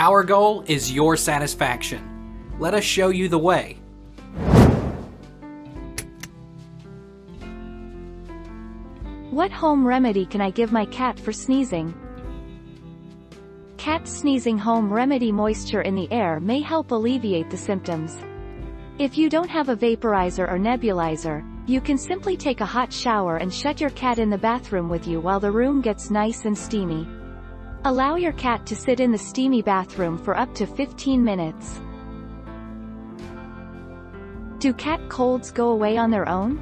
Our goal is your satisfaction. Let us show you the way. What home remedy can I give my cat for sneezing? Cat sneezing home remedy. Moisture in the air may help alleviate the symptoms. If you don't have a vaporizer or nebulizer, you can simply take a hot shower and shut your cat in the bathroom with you while the room gets nice and steamy. Allow your cat to sit in the steamy bathroom for up to 15 minutes. Do cat colds go away on their own?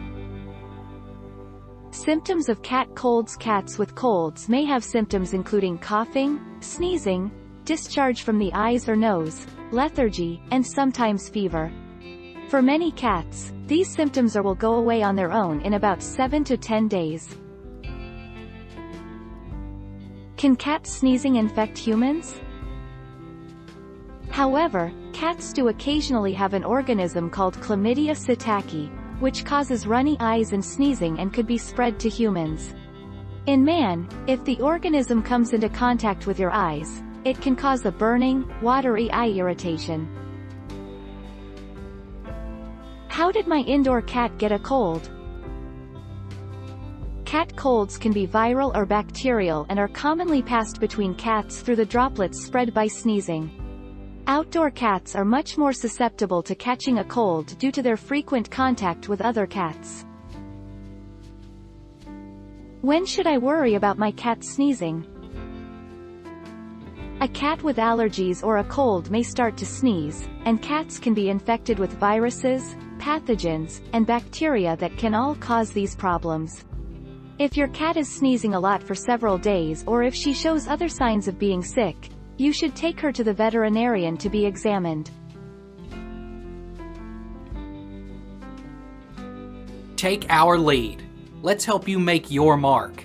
Symptoms of cat colds. Cats with colds may have symptoms including coughing, sneezing, discharge from the eyes or nose, lethargy, and sometimes fever. For many cats, these symptoms will go away on their own in about 7 to 10 days. Can cat sneezing infect humans? However, cats do occasionally have an organism called Chlamydia psittaci, which causes runny eyes and sneezing and could be spread to humans. In man, if the organism comes into contact with your eyes, it can cause a burning, watery eye irritation. How did my indoor cat get a cold? Cat colds can be viral or bacterial and are commonly passed between cats through the droplets spread by sneezing. Outdoor cats are much more susceptible to catching a cold due to their frequent contact with other cats. When should I worry about my cat sneezing? A cat with allergies or a cold may start to sneeze, and cats can be infected with viruses, pathogens, and bacteria that can all cause these problems. If your cat is sneezing a lot for several days or if she shows other signs of being sick, you should take her to the veterinarian to be examined. Take our lead. Let's help you make your mark.